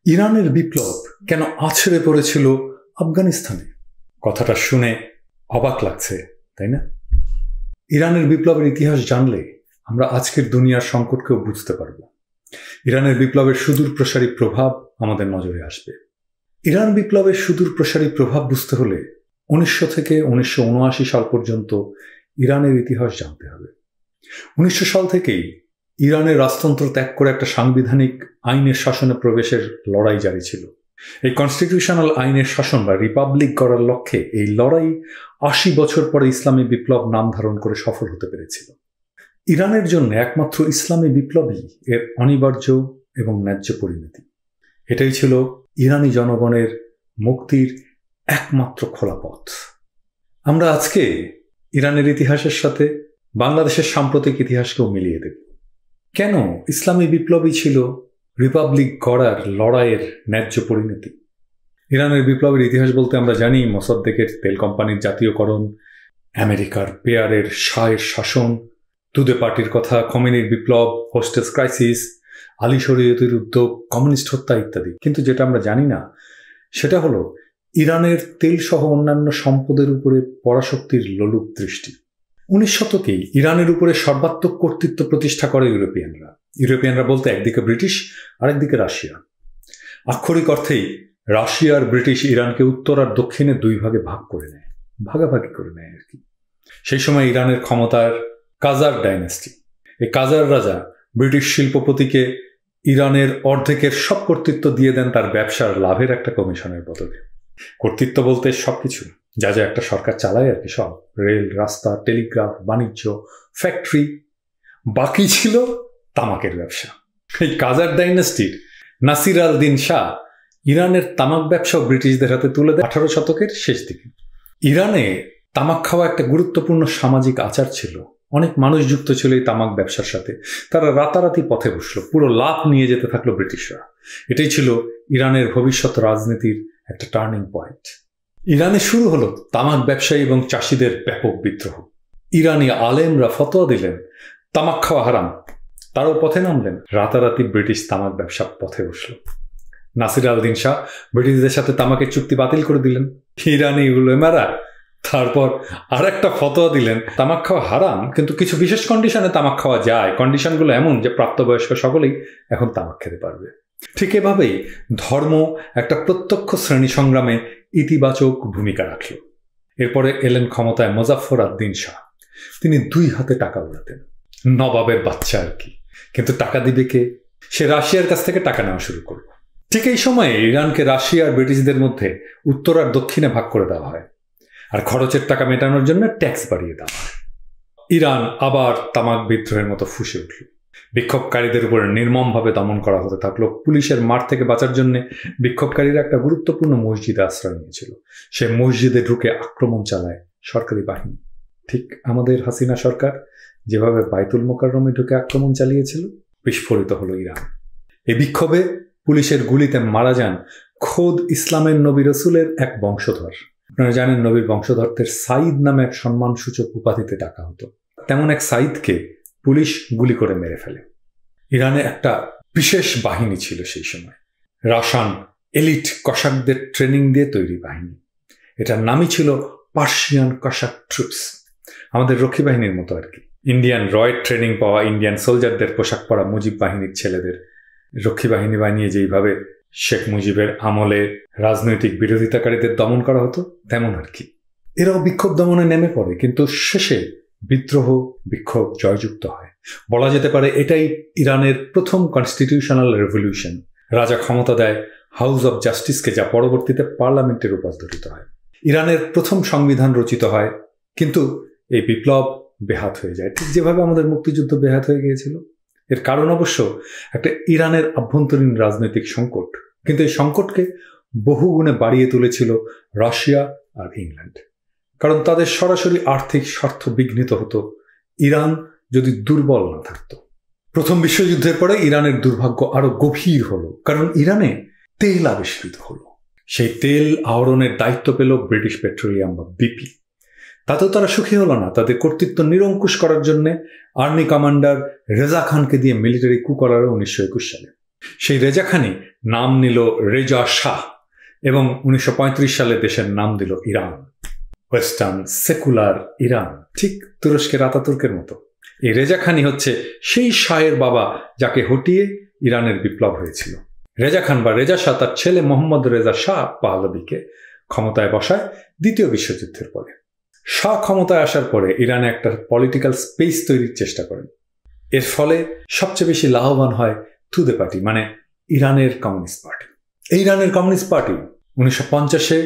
ইরানের বিপ্লব কেন আছড়ে পড়েছিল আফগানিস্তানে? কথাটা শুনে অবাক লাগছে, তাই না? ইরানের বিপ্লবের ইতিহাস জানলে আমরা আজকের দুনিয়ার সংকটকেও বুঝতে পারব। ইরানের বিপ্লবের সুদূর প্রসারী প্রভাব আমাদের নজরে আসবে। ইরান বিপ্লবের সুদূর প্রসারী প্রভাব বুঝতে হলে 1900 থেকে 1979 সাল পর্যন্ত ইরানের ইতিহাস জানতে হবে। 1900 সাল থেকেই ইরানের রাজতন্ত্র ত্যাগ করে একটা সাংবিধানিক আইনের শাসনে প্রবেশের লড়াই জারি ছিল। এই কনস্টিটিউশনাল আইনের শাসন বা রিপাবলিক করার লক্ষ্যে এই লড়াই 80 বছর পরে ইসলামী বিপ্লব নাম ধারণ করে সফল হতে পেরেছিল। ইরানের জন্য একমাত্র ইসলামী বিপ্লবই এর অনিবার্য এবং ন্যায্য পরিণতি। এটাই ছিল ইরানি জনগণের মুক্তির একমাত্র খোলা পথ। আমরা আজকে ইরানের ইতিহাসের সাথে বাংলাদেশের সাম্প্রতিক ইতিহাসকেও মিলিয়ে দেব। কেন ইসলামী বিপ্লবই ছিল রিপাবলিক গড়ার লড়াইয়ের ন্যায্য পরিণতি? ইরানের বিপ্লবের ইতিহাস বলতে আমরা জানি মোসাদ্দেকের তেল কোম্পানির জাতীয়করণ, আমেরিকার পেয়ারের শাহের শাসন, তুদে পার্টির কথা, খোমেনির বিপ্লব, হোস্টেস ক্রাইসিস, আলী শরীয়তের উদ্যোগ, কমিউনিস্ট হত্যা ইত্যাদি। কিন্তু যেটা আমরা জানি না সেটা হলো ইরানের তেল সহ অন্যান্য সম্পদের উপরে পরাশক্তির লোলুপ দৃষ্টি। 19 শতকেই ইরানের উপরে সর্বাত্মক কর্তৃত্ব প্রতিষ্ঠা করে ইউরোপিয়ানরা। ইউরোপিয়ানরা বলতে একদিকে ব্রিটিশ, আরেকদিকে রাশিয়া। আক্ষরিক অর্থেই রাশিয়া আর ব্রিটিশ ইরানকে উত্তর আর দক্ষিণে দুই ভাগে ভাগ করে নেয়, ভাগাভাগি করে নেয় আর কি। সেই সময় ইরানের ক্ষমতার কাজার ডাইনাস্টি। এই কাজার রাজা ব্রিটিশ শিল্পপতিকে ইরানের অর্ধেকের সব কর্তৃত্ব দিয়ে দেন তার ব্যবসার লাভের একটা কমিশনের বদলে। কর্তৃত্ব বলতে সবকিছু, যা যা একটা সরকার চালায় আর কি, সব রেল, রাস্তা, টেলিগ্রাফ, বাণিজ্য, ফ্যাক্টরি। বাকি ছিল তামাকের ব্যবসা। এই কাজার ডাইনাস্টির নাসির আল দিন শাহ ইরানের তামাক ব্যবসাও ব্রিটিশদের হাতে তুলে দেয় 18 শতকের শেষ দিকে। ইরানে তামাক খাওয়া একটা গুরুত্বপূর্ণ সামাজিক আচার ছিল। অনেক মানুষ যুক্ত ছিল এই তামাক ব্যবসার সাথে। তারা রাতারাতি পথে বসলো, পুরো লাভ নিয়ে যেতে থাকলো ব্রিটিশরা। এটাই ছিল ইরানের ভবিষ্যৎ রাজনীতির একটা টার্নিং পয়েন্ট। ইরানে শুরু হলো তামাক ব্যবসায়ী এবং চাষিদের ব্যাপক বিদ্রোহ। ইরানি আলেমরা ফতোয়া দিলেন তামাক খাওয়া হারাম, তারও পথে নামলেন। রাতারাতি ব্রিটিশ তামাক ব্যবসা পথে বসল। নাসির আল দিন শাহ ব্রিটিশদের সাথে তামাকের চুক্তি বাতিল করে দিলেন। ইরানি উলেমারা তারপর আর একটা ফতোয়া দিলেন তামাক খাওয়া হারাম, কিন্তু কিছু বিশেষ কন্ডিশনে তামাক খাওয়া যায়। কন্ডিশনগুলো এমন যে প্রাপ্তবয়স্ক সকলেই এখন তামাক খেতে পারবে। ঠিক এভাবেই ধর্ম একটা প্রত্যক্ষ শ্রেণী সংগ্রামে ইতিবাচক ভূমিকা রাখল। এরপরে এলেন ক্ষমতায় মোজাফফর আদ-দিন শাহ। তিনি 2 হাতে টাকা উড়াতেন, নবাবের বাচ্চা আর কি। কিন্তু টাকা দিবে কে? সে রাশিয়ার কাছ থেকে টাকা নেওয়া শুরু করল। ঠিক এই সময়ে ইরানকে রাশিয়া আর ব্রিটিশদের মধ্যে উত্তর আর দক্ষিণে ভাগ করে দেওয়া হয়, আর খরচের টাকা মেটানোর জন্য ট্যাক্স বাড়িয়ে দেওয়া হয়। ইরান আবার তামাক বিদ্রোহের মতো ফুঁসে উঠল। বিক্ষোভকারীদের উপরে নির্মমভাবে দমন করা হতে থাকলো। পুলিশের মার থেকে বাঁচার জন্য বিক্ষোভকারীরা একটা গুরুত্বপূর্ণ মসজিদে আশ্রয় নিয়েছিল। সে মসজিদে ঢুকে আক্রমণ চালায় সরকারি বাহিনী। ঠিক আমাদের হাসিনা সরকার যেভাবে বাইতুল মোকাররমে ঢুকে আক্রমণ চালিয়েছিল, বিস্ফোরিত হলো ইরান। এই বিক্ষোভে পুলিশের গুলিতে মারা যান খোদ ইসলামের নবী রসুলের এক বংশধর। আপনারা জানেন নবীর বংশধরদের সাইদ নামে এক সম্মানসূচক উপাধিতে ডাকা হতো। তেমন এক সাইদকে পুলিশ গুলি করে মেরে ফেলে। ইরানে একটা বিশেষ বাহিনী ছিল সেই সময়, রাশান এলিট কসাকদের ট্রেনিং দিয়ে তৈরি বাহিনী। এটার নামই ছিল পার্সিয়ান কসাক ট্রুপস, আমাদের রক্ষী বাহিনীর মতো আর কি। ইন্ডিয়ান রয়েড ট্রেনিং পাওয়া ইন্ডিয়ান সোলজারদের পোশাক পরা মুজিব বাহিনীর ছেলেদের রক্ষী বাহিনী বানিয়ে যেইভাবে শেখ মুজিবের আমলে রাজনৈতিক বিরোধিতাকারীদের দমন করা হতো, তেমন আর কি। এরাও বিক্ষোভ দমনে নেমে পড়ে, কিন্তু শেষে বিদ্রোহ বিক্ষোভ জয়যুক্ত হয়। বলা যেতে পারে এটাই ইরানের প্রথম কনস্টিটিউশনাল রেভলিউশন। রাজা ক্ষমতা দেয় হাউস অব জাস্টিসকে, যা পরবর্তীতে পার্লামেন্টে রূপান্তরিত হয়। ইরানের প্রথম সংবিধান রচিত হয়, কিন্তু এই বিপ্লব বেহাত হয়ে যায়, ঠিক যেভাবে আমাদের মুক্তিযুদ্ধ বেহাত হয়ে গিয়েছিল। এর কারণ অবশ্য একটা ইরানের আভ্যন্তরীণ রাজনৈতিক সংকট, কিন্তু এই সংকটকে বহুগুণে বাড়িয়ে তুলেছিল রাশিয়া আর ইংল্যান্ড। কারণ তাদের সরাসরি আর্থিক স্বার্থ বিঘ্নিত হতো ইরান যদি দুর্বল না থাকত। প্রথম বিশ্বযুদ্ধের পরে ইরানের দুর্ভাগ্য আরো গভীর হলো, কারণ ইরানে তেল আবিষ্কৃত হলো। সেই তেল আহরণের দায়িত্ব পেল ব্রিটিশ পেট্রোলিয়াম বা বিপি। তাতেও তারা সুখী হলো না। তাদের কর্তৃত্ব নিরঙ্কুশ করার জন্য আর্মি কমান্ডার রেজা খানকে দিয়ে মিলিটারি কু করার 1921 সালে। সেই রেজা খানই নাম নিল রেজা শাহ এবং 1935 সালে দেশের নাম দিল ইরান। ওয়েস্টার্ন সেকুলার ইরান, ঠিক তুরস্কের আতাতুর্কের মতো। এই রেজা খানই হচ্ছে সেই শাহের বাবা যাকে হটিয়ে ইরানের বিপ্লব হয়েছিল। রেজা খান বা রেজা শাহ তার ছেলে মোহাম্মদ রেজা শাহ পাহলভিকে ক্ষমতায় বসায় দ্বিতীয় বিশ্বযুদ্ধের পরে। শাহ ক্ষমতায় আসার পরে ইরানে একটা পলিটিক্যাল স্পেস তৈরির চেষ্টা করেন। এর ফলে সবচেয়ে বেশি লাভবান হয় তুদে পার্টি, মানে ইরানের কমিউনিস্ট পার্টি। এই ইরানের কমিউনিস্ট পার্টি 1950-এ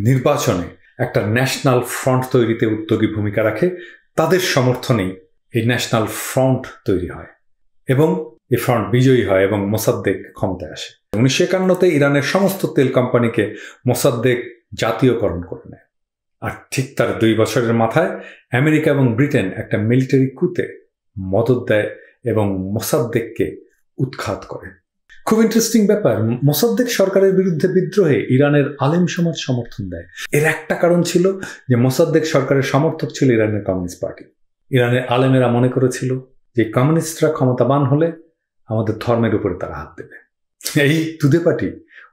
নির্বাচনে একটা ন্যাশনাল ফ্রন্ট তৈরিতে উদ্যোগী ভূমিকা রাখে। তাদের সমর্থনেই এই ন্যাশনাল ফ্রন্ট তৈরি হয় এবং এই ফ্রন্ট বিজয়ী হয় এবং মোসাদ্দেক ক্ষমতায় আসে। 1951-তে ইরানের সমস্ত তেল কোম্পানিকে মোসাদ্দেক জাতীয়করণ করে নেয়। আর ঠিক তার 2 বছরের মাথায় আমেরিকা এবং ব্রিটেন একটা মিলিটারি কুতে মদত দেয় এবং মোসাদ্দেককে উৎখাত করে। খুব ইন্টারেস্টিং ব্যাপার, মোসাদ্দেক সরকারের বিরুদ্ধে বিদ্রোহে ইরানের আলেম সমাজ সমর্থন দেয়। এর একটা কারণ ছিল যে মোসাদ্দেক সরকারের সমর্থক ছিল ইরানের কমিউনিস্ট পার্টি। ইরানের আলেমেরা মনে করেছিল যে কমিউনিস্টরা ক্ষমতাবান হলে আমাদের ধর্মের উপরে তারা হাত দেবে। এই তুদে পার্টি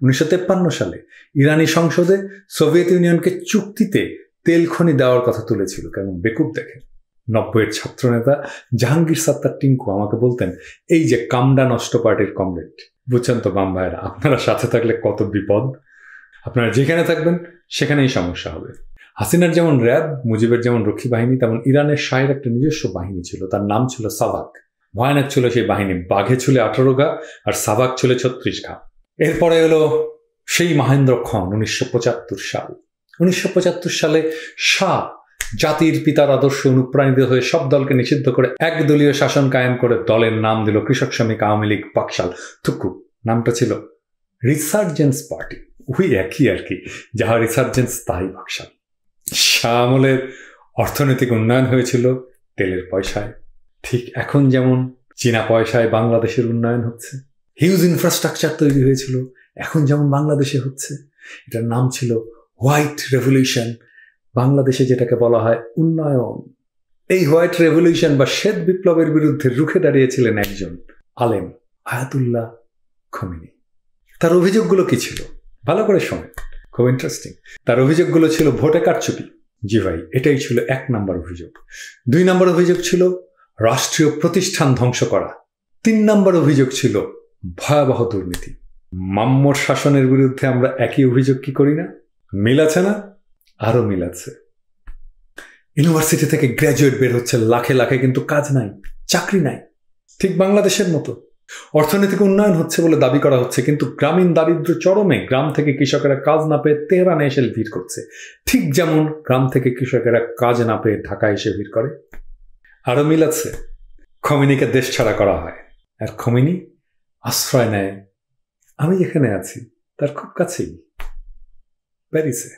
1953 সালে ইরানি সংসদে সোভিয়েত ইউনিয়নকে চুক্তিতে তেল খনি দেওয়ার কথা তুলেছিল। কেমন বেকুব দেখেন। 90-এর ছাত্রনেতা জাহাঙ্গীর সাত্তার টিঙ্কু আমাকে বলতেন, এই যে কামডা নষ্ট পার্টির কমরেড, বুঝছেন তো বাম ভাইয়েরা, আপনারা সাথে থাকলে কত বিপদ, আপনারা যেখানে থাকবেন সেখানেই সমস্যা হবে। হাসিনার যেমন র্যাব, মুজিবের যেমন রক্ষী বাহিনী, তেমন ইরানের শাহের একটা নিজস্ব বাহিনী ছিল, তার নাম ছিল সাভাক। ভয়ানক ছিল সেই বাহিনী, বাঘে ছিল 18 ঘা আর সাভাক ছিল 36 ঘা। এরপরে এলো সেই মহেন্দ্র খন 1975 সাল। 1975 সালে শাহ জাতির পিতার আদর্শ অনুপ্রাণিত হয়ে সব দলকে নিষিদ্ধ করে একদলীয় শাসন কায়েম করে দলের নাম দিল কৃষক শ্রমিক আওয়ামী লীগ পাকশাল থুকু। নামটা ছিল রিসার্জেন্স পার্টি, ওই একই আর কি, যাহা রিসার্জেন্স তাই পাকশাল। শাহ আমলের অর্থনৈতিক উন্নয়ন হয়েছিল তেলের পয়সায়, ঠিক এখন যেমন চীনা পয়সায় বাংলাদেশের উন্নয়ন হচ্ছে। হিউজ ইনফ্রাস্ট্রাকচার তৈরি হয়েছিল এখন যেমন বাংলাদেশে হচ্ছে। এটার নাম ছিল হোয়াইট রেভলিউশন, বাংলাদেশে যেটাকে বলা হয় উন্নয়ন। এই হোয়াইট রেভলিউশন বা শ্বেত বিপ্লবের বিরুদ্ধে রুখে দাঁড়িয়েছিলেন একজন আলেম, আয়াতুল্লাহ খোমেনি। তার অভিযোগগুলো কি ছিল ভালো করে শোনেন, খুব ইন্টারেস্টিং। তার অভিযোগগুলো ছিল ভোটে কারচুপি, জি ভাই, এটাই ছিল 1 নম্বর অভিযোগ। 2 নম্বর অভিযোগ ছিল রাষ্ট্রীয় প্রতিষ্ঠান ধ্বংস করা। 3 নম্বর অভিযোগ ছিল ভয়াবহ দুর্নীতি। মাম্মর শাসনের বিরুদ্ধে আমরা একই অভিযোগ কি করি না? মিল আছে না? আরো মিল আছে। ইউনিভার্সিটি থেকে গ্র্যাজুয়েট বের হচ্ছে লাখে লাখে, কিন্তু কাজ নাই, চাকরি নাই, ঠিক বাংলাদেশের মতো। অর্থনৈতিক উন্নয়ন হচ্ছে বলে দাবি করা হচ্ছে, কিন্তু গ্রামীণ দারিদ্র্য চরমে। গ্রাম থেকে কৃষকেরা কাজ না পেয়ে তেহরানে এসে ভিড় করছে, ঠিক যেমন গ্রাম থেকে কৃষকেরা কাজ না পেয়ে ঢাকায় এসে ভিড় করে। আরো মিল আছে, খোমেনিকে দেশ ছাড়া করা হয় আর খোমেনি আশ্রয় নেয় আমি যেখানে আছি তার খুব কাছেই, প্যারিসে।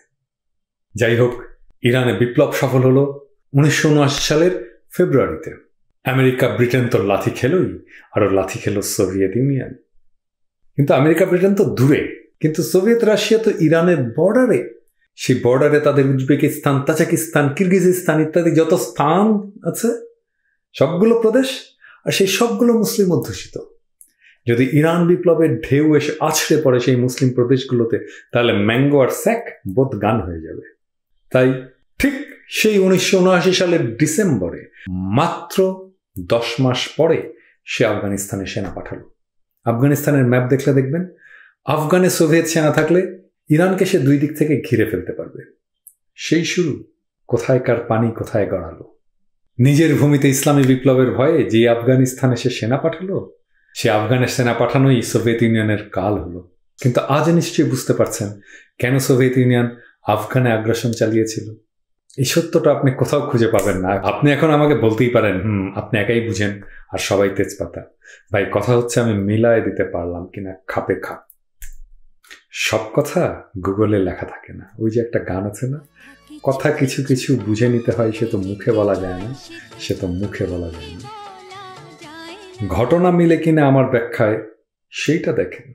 যাই হোক, ইরানে বিপ্লব সফল হলো 1979 সালের ফেব্রুয়ারিতে। আমেরিকা ব্রিটেন তো লাথি খেলোই, আরো লাথি খেলো সোভিয়েত ইউনিয়ন। কিন্তু আমেরিকা ব্রিটেন তো দূরে, কিন্তু সোভিয়েত রাশিয়া তো ইরানের বর্ডারে। সেই বর্ডারে তাদের উজবেকিস্তান, তাজিকিস্তান, কিরগিজস্তান ইত্যাদি যত স্থান আছে সবগুলো প্রদেশ, আর সেই সবগুলো মুসলিম অধ্যুষিত। যদি ইরান বিপ্লবের ঢেউ এসে আছড়ে পড়ে সেই মুসলিম প্রদেশগুলোতে, তাহলে ম্যাঙ্গো আর স্যাক বোধ গান হয়ে যাবে। তাই ঠিক সেই 1979 সালের ডিসেম্বরে, মাত্র 10 মাস পরে, সে আফগানিস্তানে সেনা পাঠালো। আফগানিস্তানের ম্যাপ দেখলে দেখবেন, আফগানে সোভিয়েত সেনা থাকলে ইরানকে সে 2 দিক থেকে ঘিরে ফেলতে পারবে। সেই শুরু, কোথায় কার পানি কোথায় গড়ালো। নিজের ভূমিতে ইসলামী বিপ্লবের ভয়ে যে আফগানিস্তানে সে সেনা পাঠালো, সে আফগানের সেনা পাঠানোই সোভিয়েত ইউনিয়নের কাল হলো। কিন্তু আজ নিশ্চয়ই বুঝতে পারছেন কেন সোভিয়েত ইউনিয়ন আফগানে আগ্রাসন চালিয়েছিল। এই সত্যটা আপনি কোথাও খুঁজে পাবেন না। আপনি এখন আমাকে বলতেই পারেন, আপনি একাই বুঝেন আর সবাই তেজপাতা। ভাই, কথা হচ্ছে আমি মিলায় দিতে পারলাম কিনা খাপে খাপ। সব কথা গুগলে লেখা থাকে না। ওই যে একটা গান আছে না, কথা কিছু কিছু বুঝে নিতে হয়, সে তো মুখে বলা যায় না, সে তো মুখে বলা যায় না। ঘটনা মিলে কিনা আমার ব্যাখ্যায় সেইটা দেখেন।